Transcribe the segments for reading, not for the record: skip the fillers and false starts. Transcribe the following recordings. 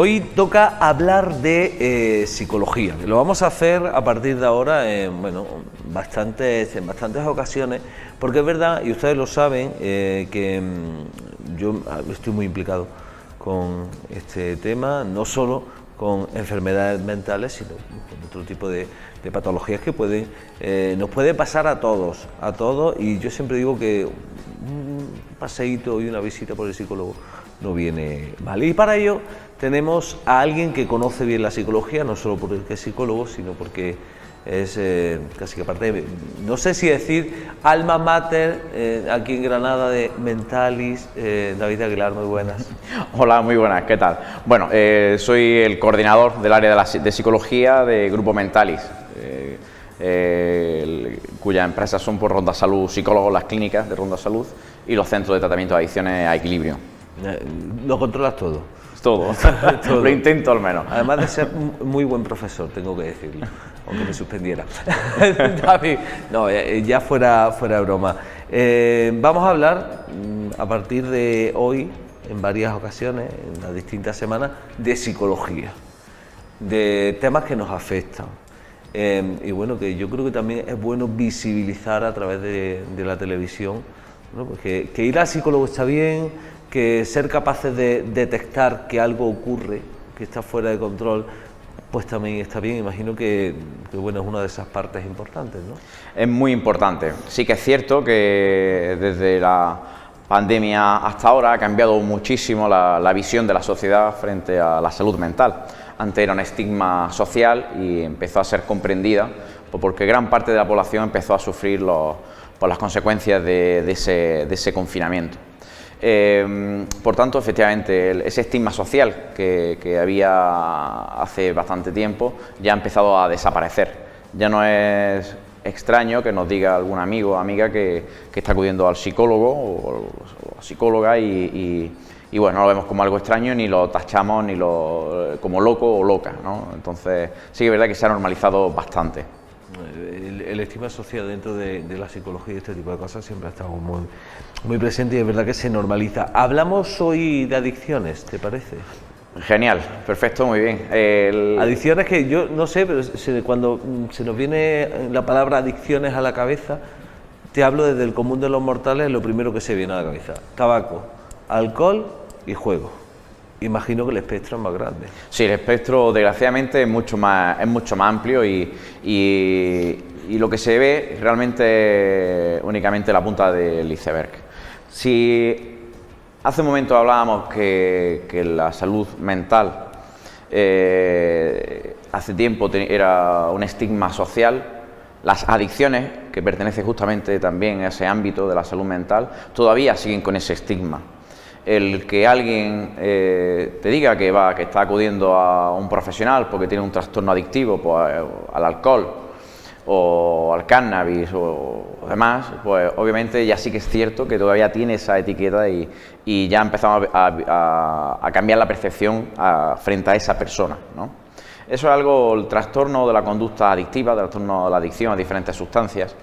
Hoy toca hablar de psicología. Lo vamos a hacer a partir de ahora en bastantes ocasiones, porque es verdad, y ustedes lo saben, que yo estoy muy implicado con este tema, no solo con enfermedades mentales, sino con otro tipo de patologías que nos puede pasar a todos, y yo siempre digo que un paseíto y una visita por el psicólogo no viene mal. Y para ello tenemos a alguien que conoce bien la psicología, no solo porque es psicólogo, sino porque es casi que aparte, no sé si decir alma mater aquí en Granada de Mentalis. David Aguilar, muy buenas. Hola, muy buenas, ¿qué tal? Bueno, soy el coordinador del área de psicología de Grupo Mentalis, cuyas empresas son por Ronda Salud Psicólogos, las clínicas de Ronda Salud y los centros de tratamiento de adicciones a Equilibrio. Lo controlas todo. Todo. Lo intento al menos. Además de ser muy buen profesor, tengo que decirlo, aunque me suspendiera. David, no, ya fuera broma. Vamos a hablar a partir de hoy, en varias ocasiones, en las distintas semanas, de psicología, de temas que nos afectan. Y bueno, que yo creo que también es bueno visibilizar a través de la televisión, ¿no? Porque que ir al psicólogo está bien, que ser capaces de detectar que algo ocurre, que está fuera de control, pues también está bien. Imagino que bueno, es una de esas partes importantes, ¿no? Es muy importante. Sí que es cierto que desde la pandemia hasta ahora ha cambiado muchísimo la visión de la sociedad frente a la salud mental. Antes era un estigma social y empezó a ser comprendida porque gran parte de la población empezó a sufrir por las consecuencias de ese confinamiento. Por tanto, efectivamente, ese estigma social que había hace bastante tiempo ya ha empezado a desaparecer. Ya no es extraño que nos diga algún amigo o amiga que está acudiendo al psicólogo o psicóloga y bueno, no lo vemos como algo extraño, ni lo tachamos como loco o loca, ¿no? Entonces, sí que es verdad que se ha normalizado bastante. El estigma social dentro de la psicología y este tipo de cosas siempre ha estado muy presente, y es verdad que se normaliza. Hablamos hoy de adicciones, ¿te parece? Genial, perfecto, muy bien. Adicciones que yo no sé, pero cuando se nos viene la palabra adicciones a la cabeza, te hablo desde el común de los mortales, lo primero que se viene a la cabeza: tabaco, alcohol y juego. Imagino que el espectro es más grande. Sí, el espectro desgraciadamente es mucho más amplio y lo que se ve realmente únicamente la punta del iceberg. Si hace un momento hablábamos que la salud mental hace tiempo era un estigma social, las adicciones, que pertenecen justamente también a ese ámbito de la salud mental, todavía siguen con ese estigma. El que alguien te diga que está acudiendo a un profesional porque tiene un trastorno adictivo, pues, al alcohol o al cannabis o demás, pues obviamente ya sí que es cierto que todavía tiene esa etiqueta y ya empezamos a cambiar la percepción frente a esa persona, ¿no? Eso es algo, el trastorno de la conducta adictiva, el trastorno de la adicción a diferentes sustancias.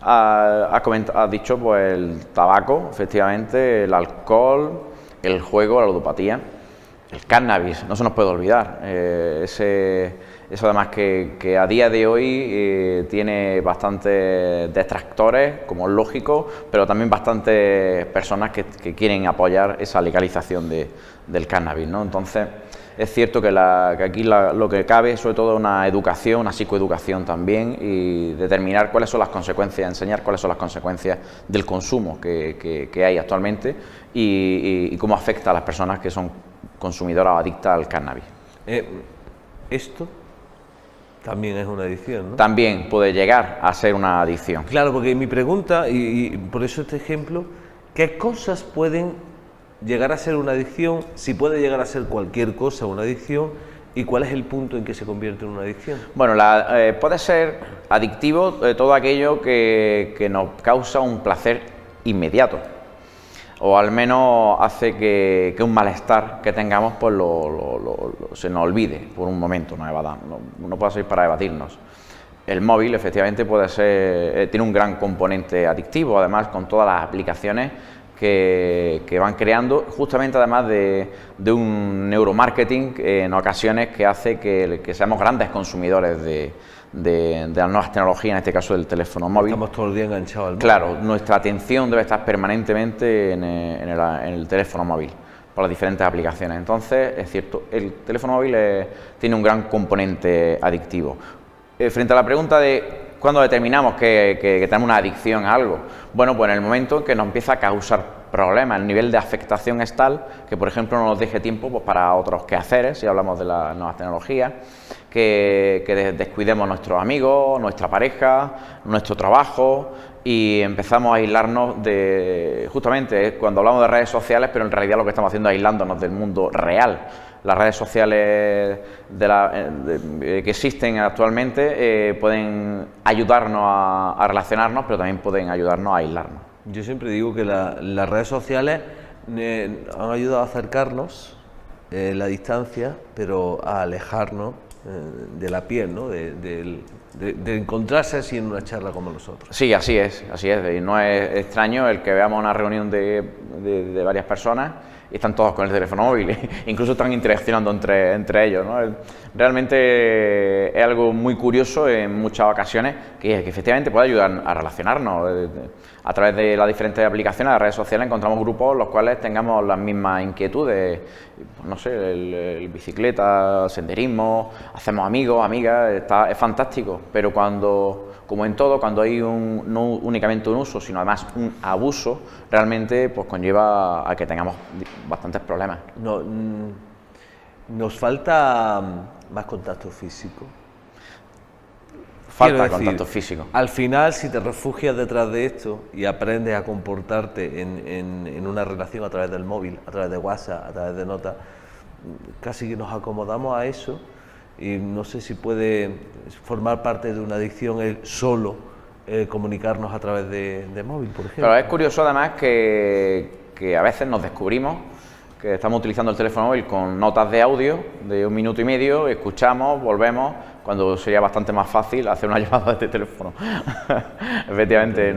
Has dicho pues el tabaco, efectivamente, el alcohol, el juego, la ludopatía, el cannabis, no se nos puede olvidar. Eso además que a día de hoy tiene bastantes detractores, como es lógico, pero también bastantes personas que quieren apoyar esa legalización del cannabis, ¿no? Entonces, es cierto que aquí lo que cabe sobre todo es una educación, una psicoeducación también, y determinar cuáles son las consecuencias, enseñar cuáles son las consecuencias del consumo que hay actualmente y cómo afecta a las personas que son consumidoras o adictas al cannabis. Esto también es una adicción, ¿no? También puede llegar a ser una adicción. Claro, porque mi pregunta, y por eso este ejemplo, ¿qué cosas pueden llegar a ser una adicción? Si puede llegar a ser cualquier cosa una adicción, ¿y cuál es el punto en que se convierte en una adicción? Bueno, puede ser adictivo todo aquello que nos causa un placer inmediato, o al menos hace que un malestar que tengamos pues se nos olvide por un momento, no puede ser para evadirnos. El móvil efectivamente tiene un gran componente adictivo, además con todas las aplicaciones que van creando, justamente además de un neuromarketing en ocasiones que hace que seamos grandes consumidores de las nuevas tecnologías, en este caso del teléfono móvil. Estamos todo el día enganchados al móvil. Claro, nuestra atención debe estar permanentemente en el teléfono móvil, por las diferentes aplicaciones. Entonces, es cierto, el teléfono móvil tiene un gran componente adictivo. Frente a la pregunta de ¿cuándo determinamos que tenemos una adicción a algo? Bueno, pues en el momento en que nos empieza a causar problemas, el nivel de afectación es tal que, por ejemplo, no nos deje tiempo pues, para otros quehaceres, si hablamos de las nuevas tecnologías, que descuidemos nuestros amigos, nuestra pareja, nuestro trabajo y empezamos a aislarnos justamente cuando hablamos de redes sociales, pero en realidad lo que estamos haciendo es aislándonos del mundo real. Las redes sociales que existen actualmente pueden ayudarnos a relacionarnos, pero también pueden ayudarnos a aislarnos. Yo siempre digo que las redes sociales han ayudado a acercarnos la distancia, pero a alejarnos de la piel, ¿no? de encontrarse así en una charla como nosotros. Sí, así es. Y no es extraño el que veamos una reunión de varias personas y están todos con el teléfono móvil, incluso están interaccionando entre ellos, ¿no? Realmente es algo muy curioso en muchas ocasiones que efectivamente puede ayudar a relacionarnos. A través de las diferentes aplicaciones, de redes sociales, encontramos grupos los cuales tengamos las mismas inquietudes, no sé, el bicicleta, senderismo, hacemos amigos, amigas, es fantástico, pero como en todo, cuando hay no únicamente un uso, sino además un abuso, realmente pues conlleva a que tengamos bastantes problemas. No, nos falta más contacto físico. Falta contacto físico. Al final, si te refugias detrás de esto y aprendes a comportarte en una relación a través del móvil, a través de WhatsApp, a través de notas, casi que nos acomodamos a eso y no sé si puede formar parte de una adicción el solo comunicarnos a través de móvil, por ejemplo. Pero es curioso además que a veces nos descubrimos que estamos utilizando el teléfono móvil con notas de audio de 1 minuto y medio, escuchamos, volvemos, cuando sería bastante más fácil hacer una llamada de teléfono. Efectivamente,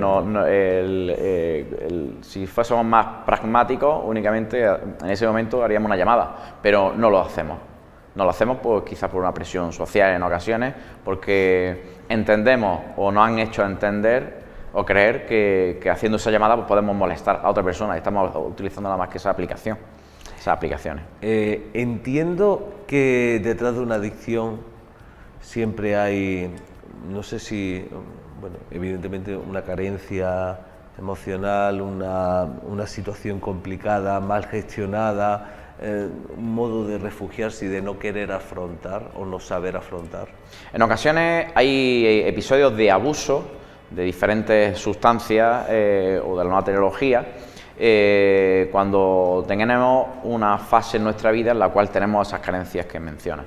si fuésemos más pragmáticos, únicamente en ese momento haríamos una llamada, pero no lo hacemos. No lo hacemos pues, quizás por una presión social en ocasiones, porque entendemos o nos han hecho entender o creer que haciendo esa llamada pues, podemos molestar a otra persona y estamos utilizando nada más que esa aplicación, esas aplicaciones. Entiendo que detrás de una adicción siempre hay, no sé si, bueno, evidentemente una carencia emocional, una situación complicada, mal gestionada, un modo de refugiarse y de no querer afrontar o no saber afrontar. En ocasiones hay episodios de abuso de diferentes sustancias o de la nueva tecnología cuando tenemos una fase en nuestra vida en la cual tenemos esas carencias que mencionas.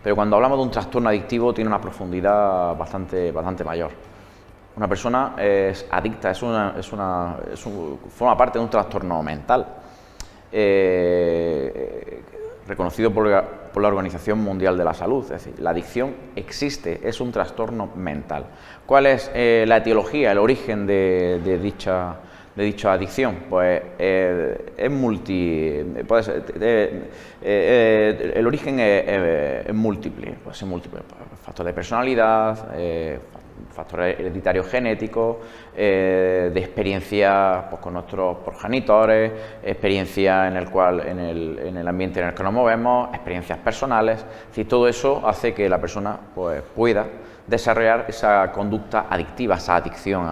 Pero cuando hablamos de un trastorno adictivo tiene una profundidad bastante mayor. Una persona es adicta, forma parte de un trastorno mental. Reconocido por la Organización Mundial de la Salud, es decir, la adicción existe, es un trastorno mental. ¿Cuál es la etiología, el origen de dicha adicción? Pues es el origen es múltiple, puede ser múltiple, factor de personalidad, factores hereditarios genéticos, de experiencia pues, con nuestros progenitores, experiencia en el ambiente en el que nos movemos, experiencias personales. Es decir, todo eso hace que la persona pues, pueda desarrollar esa conducta adictiva, esa adicción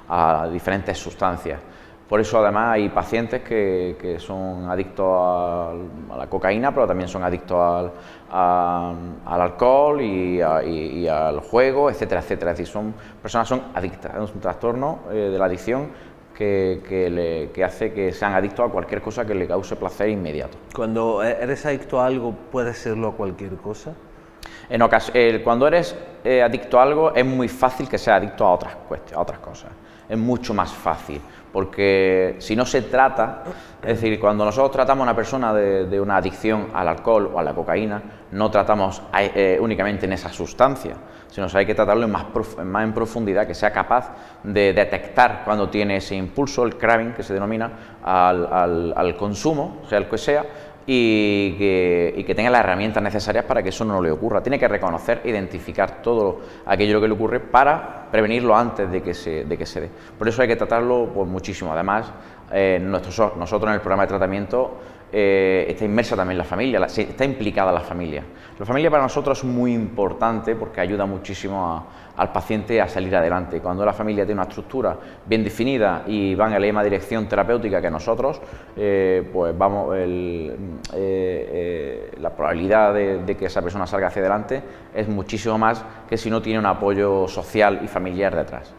a diferentes sustancias. Por eso además hay pacientes que son adictos a la cocaína, pero también son adictos al alcohol y al juego, etcétera, etcétera. Es decir, personas son adictas, es un trastorno de la adicción que hace que sean adictos a cualquier cosa que le cause placer inmediato. Cuando eres adicto a algo, ¿puedes serlo a cualquier cosa? Cuando eres adicto a algo es muy fácil que seas adicto a otras cosas. Es mucho más fácil, porque si no se trata, es decir, cuando nosotros tratamos a una persona de una adicción al alcohol o a la cocaína, no tratamos únicamente en esa sustancia, sino que hay que tratarlo más en profundidad, que sea capaz de detectar cuando tiene ese impulso, el craving que se denomina, al consumo, sea el que sea, y que tenga las herramientas necesarias para que eso no le ocurra. Tiene que reconocer, identificar todo aquello que le ocurre para prevenirlo antes de que se dé. Por eso hay que tratarlo pues, muchísimo. Además, nosotros en el programa de tratamiento está inmersa también la familia, está implicada la familia. La familia para nosotros es muy importante porque ayuda muchísimo al paciente a salir adelante. Cuando la familia tiene una estructura bien definida y van en la misma dirección terapéutica que nosotros, pues vamos, la probabilidad de que esa persona salga hacia adelante es muchísimo más que si no tiene un apoyo social y familiar detrás.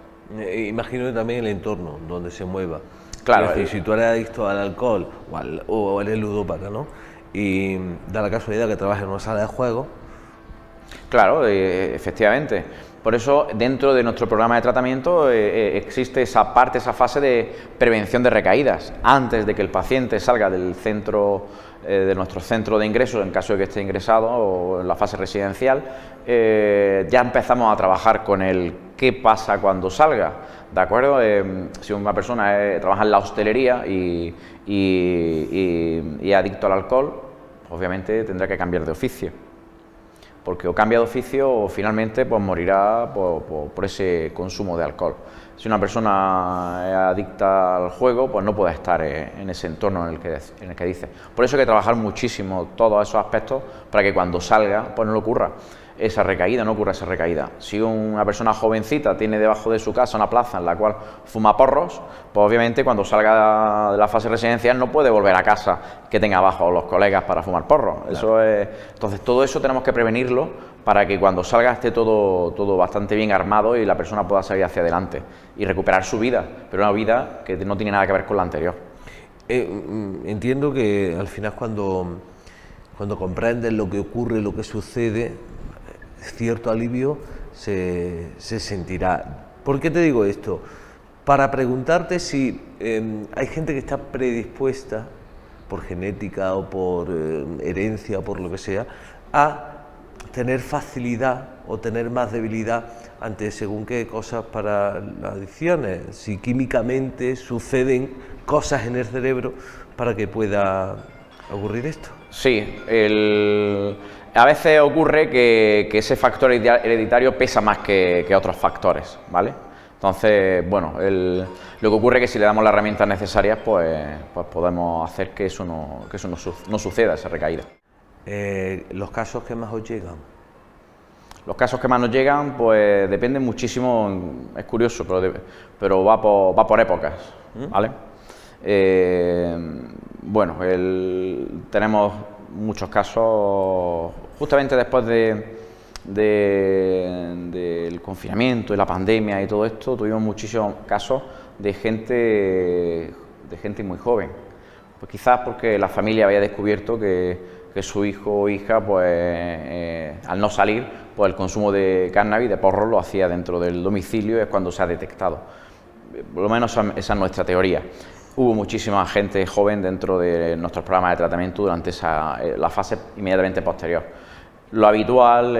Imagino también el entorno donde se mueva. Claro, es decir, si tú eres adicto al alcohol o eres ludópata, ¿no? Y da la casualidad que trabajas en una sala de juego. Claro, efectivamente. Por eso, dentro de nuestro programa de tratamiento existe esa fase de prevención de recaídas. Antes de que el paciente salga del centro, de nuestro centro de ingreso, en caso de que esté ingresado o en la fase residencial, ya empezamos a trabajar con el qué pasa cuando salga. ¿De acuerdo? Si una persona trabaja en la hostelería y es adicto al alcohol, obviamente tendrá que cambiar de oficio. Porque o cambia de oficio o finalmente pues morirá por ese consumo de alcohol. Si una persona es adicta al juego, pues no puede estar en ese entorno en el que dice. Por eso hay que trabajar muchísimo todos esos aspectos para que cuando salga pues no le ocurra esa recaída, no ocurra esa recaída. Si una persona jovencita tiene debajo de su casa una plaza en la cual fuma porros, pues obviamente cuando salga de la fase residencial no puede volver a casa que tenga abajo los colegas para fumar porros. Claro. Eso es. Entonces todo eso tenemos que prevenirlo para que cuando salga esté todo bastante bien armado y la persona pueda salir hacia adelante y recuperar su vida, pero una vida que no tiene nada que ver con la anterior. Entiendo que al final cuando comprendes lo que ocurre, lo que sucede, cierto alivio se sentirá. ¿Por qué te digo esto? Para preguntarte si hay gente que está predispuesta por genética o por herencia o por lo que sea a tener facilidad o tener más debilidad ante según qué cosas para las adicciones, si químicamente suceden cosas en el cerebro para que pueda ocurrir esto. Sí, a veces ocurre que ese factor hereditario pesa más que otros factores, ¿vale? Entonces, bueno, lo que ocurre es que si le damos las herramientas necesarias, pues podemos hacer que eso no suceda, esa recaída. ¿Los casos que más os llegan? Los casos que más nos llegan, pues dependen muchísimo, es curioso, pero va por épocas, ¿vale? Bueno, tenemos muchos casos, justamente después del confinamiento y la pandemia y todo esto, tuvimos muchísimos casos de gente muy joven, pues quizás porque la familia había descubierto que su hijo o hija, pues al no salir, pues el consumo de cannabis, de porro, lo hacía dentro del domicilio, es cuando se ha detectado. Por lo menos esa es nuestra teoría. Hubo muchísima gente joven dentro de nuestros programas de tratamiento durante la fase inmediatamente posterior. Lo habitual,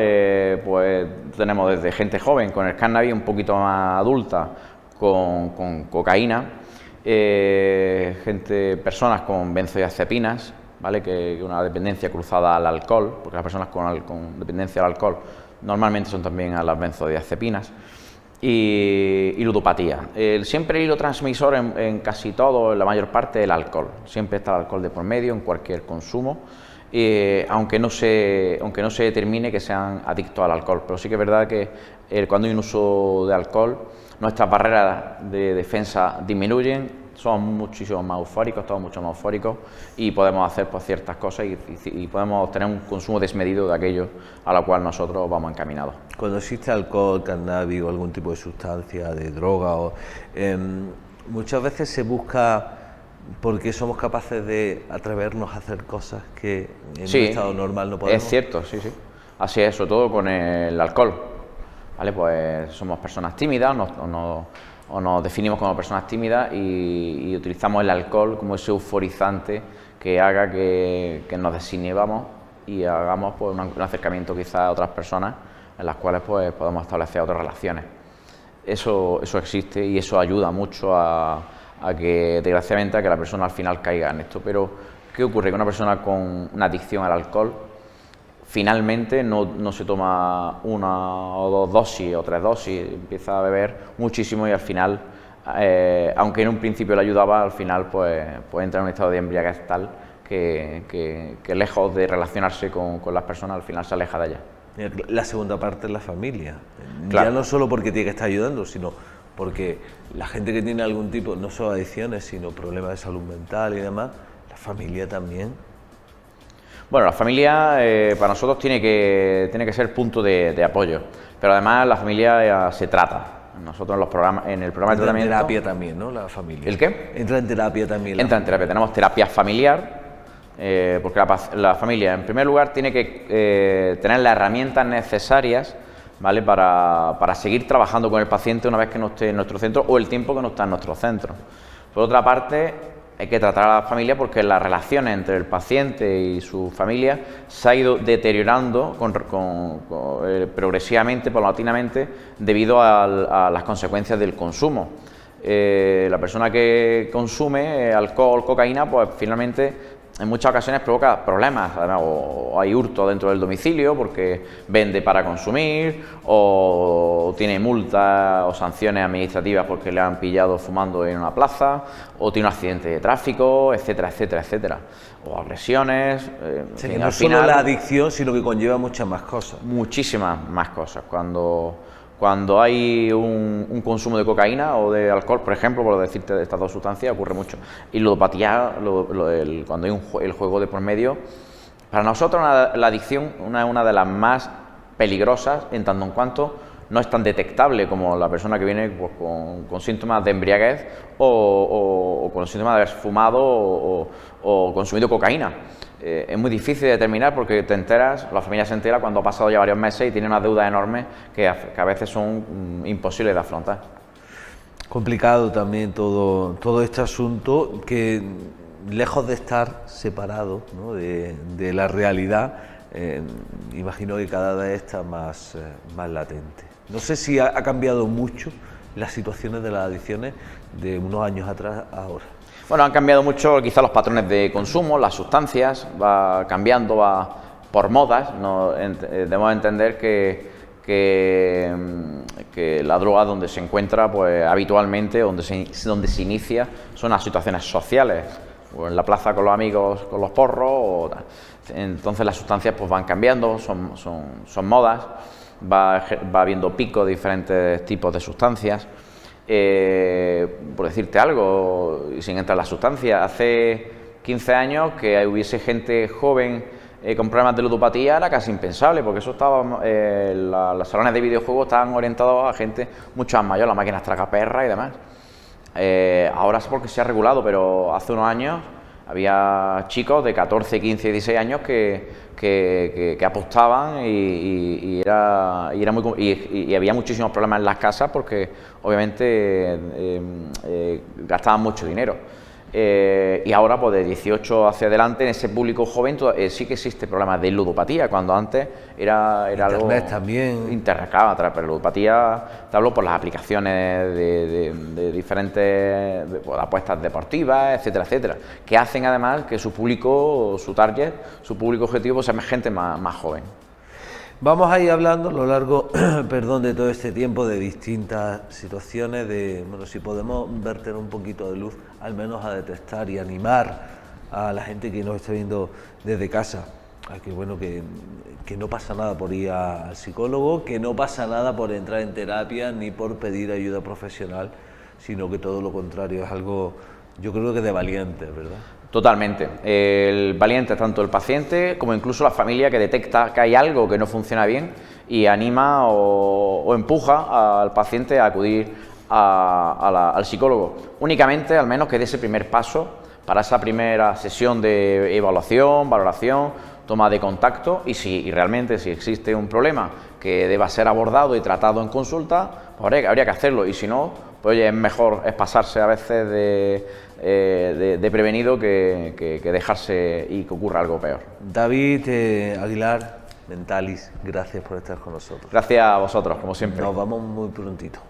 pues tenemos desde gente joven con el cannabis, un poquito más adulta con cocaína, personas con benzodiazepinas, ¿vale? Que una dependencia cruzada al alcohol, porque las personas con dependencia al alcohol normalmente son también a las benzodiazepinas. Y ludopatía. Siempre el hilo transmisor en casi todo, en la mayor parte, el alcohol. Siempre está el alcohol de por medio en cualquier consumo, aunque no se determine que sean adictos al alcohol. Pero sí que es verdad que cuando hay un uso de alcohol, nuestras barreras de defensa disminuyen, somos muchísimo más eufóricos, todos mucho más eufóricos y podemos hacer pues, ciertas cosas y podemos tener un consumo desmedido de aquello a lo cual nosotros vamos encaminados. Cuando existe alcohol, cannabis o algún tipo de sustancia, de droga, muchas veces se busca porque somos capaces de atrevernos a hacer cosas que en un estado normal no podemos. Es cierto, sí. Así es, sobre todo con el alcohol. ¿Vale? Pues somos personas tímidas o nos definimos como personas tímidas y utilizamos el alcohol como ese euforizante que haga que nos desinhibamos y hagamos pues, un acercamiento quizás a otras personas en las cuales pues, podemos establecer otras relaciones. Eso existe y eso ayuda mucho a que, desgraciadamente, a que la persona al final caiga en esto. Pero, ¿qué ocurre? Que una persona con una adicción al alcohol finalmente no se toma una o dos dosis o tres dosis, empieza a beber muchísimo y al final, aunque en un principio le ayudaba, al final pues entra en un estado de embriaguez tal que lejos de relacionarse con las personas, al final se aleja de ellas. La segunda parte es la familia. Claro. Ya no solo porque tiene que estar ayudando, sino porque la gente que tiene algún tipo, no solo adicciones, sino problemas de salud mental y demás, la familia también. Bueno, la familia para nosotros tiene que ser punto de apoyo, pero además la familia se trata. Nosotros en el programa de tratamiento... Entra en terapia también, ¿no? La familia. ¿El qué? Entra en terapia también. Entra en terapia. Tenemos terapia familiar, porque la familia, en primer lugar, tiene que tener las herramientas necesarias, ¿vale? Para seguir trabajando con el paciente una vez que no esté en nuestro centro o el tiempo que no está en nuestro centro. Por otra parte, hay que tratar a la familia porque las relaciones entre el paciente y su familia se ha ido deteriorando progresivamente, paulatinamente, debido a las consecuencias del consumo. La persona que consume alcohol, cocaína, pues finalmente en muchas ocasiones provoca problemas, además, o hay hurto dentro del domicilio porque vende para consumir, o tiene multas o sanciones administrativas porque le han pillado fumando en una plaza, o tiene un accidente de tráfico, etcétera, etcétera, etcétera, o agresiones. No solo la adicción, sino que conlleva muchas más cosas. Muchísimas más cosas. Cuando hay un consumo de cocaína o de alcohol, por ejemplo, por decirte de estas dos sustancias, ocurre mucho. Y ludopatía, cuando hay el juego de por medio, para nosotros la adicción es una de las más peligrosas en tanto en cuanto no es tan detectable como la persona que viene pues, con síntomas de embriaguez o con síntomas de haber fumado o consumido cocaína. Es muy difícil de determinar porque te enteras, la familia se entera cuando ha pasado ya varios meses y tiene unas deudas enormes que a veces son imposibles de afrontar. Complicado también todo este asunto que, lejos de estar separado, ¿no? de la realidad, imagino que cada vez está más latente. No sé si ha cambiado mucho las situaciones de las adicciones de unos años atrás a ahora. Bueno, han cambiado mucho quizá los patrones de consumo, las sustancias, va cambiando por modas. Debemos entender que la droga donde se encuentra pues, habitualmente, donde se inicia, son las situaciones sociales, o en la plaza con los amigos, con los porros, entonces las sustancias pues, van cambiando, son modas, va habiendo picos de diferentes tipos de sustancias. Por decirte algo, sin entrar en la sustancia, hace 15 años que hubiese gente joven con problemas de ludopatía era casi impensable, porque eso estaba, los salones de videojuegos estaban orientados a gente mucho más mayor, las máquinas tragaperras y demás. Ahora es porque se ha regulado, pero hace unos años había chicos de 14, 15, 16 años que apostaban y había muchísimos problemas en las casas porque obviamente gastaban mucho dinero. Y ahora, pues de 18 hacia adelante, en ese público joven sí que existe problemas de ludopatía, cuando antes era algo... Internet también. Internet, claro, pero ludopatía, te hablo por las aplicaciones de diferentes apuestas deportivas, etcétera, etcétera, que hacen además que su público, su target, su público objetivo, pues sea gente más joven. Vamos a ir hablando a lo largo, de todo este tiempo de distintas situaciones, si podemos verter un poquito de luz, al menos a detectar y animar a la gente que nos está viendo desde casa, a que no pasa nada por ir al psicólogo, que no pasa nada por entrar en terapia ni por pedir ayuda profesional, sino que todo lo contrario, es algo, yo creo que de valientes, ¿verdad? Totalmente. El valiente es tanto el paciente como incluso la familia que detecta que hay algo que no funciona bien y anima o empuja al paciente a acudir al psicólogo. Únicamente, al menos, que dé ese primer paso para esa primera sesión de evaluación, valoración, toma de contacto y si realmente si existe un problema que deba ser abordado y tratado en consulta, pues habría que hacerlo, y si no, pues oye, es pasarse a veces de prevenido que dejarse y que ocurra algo peor. David Aguilar, Mentalis, gracias por estar con nosotros. Gracias a vosotros, como siempre. Nos vamos muy prontito.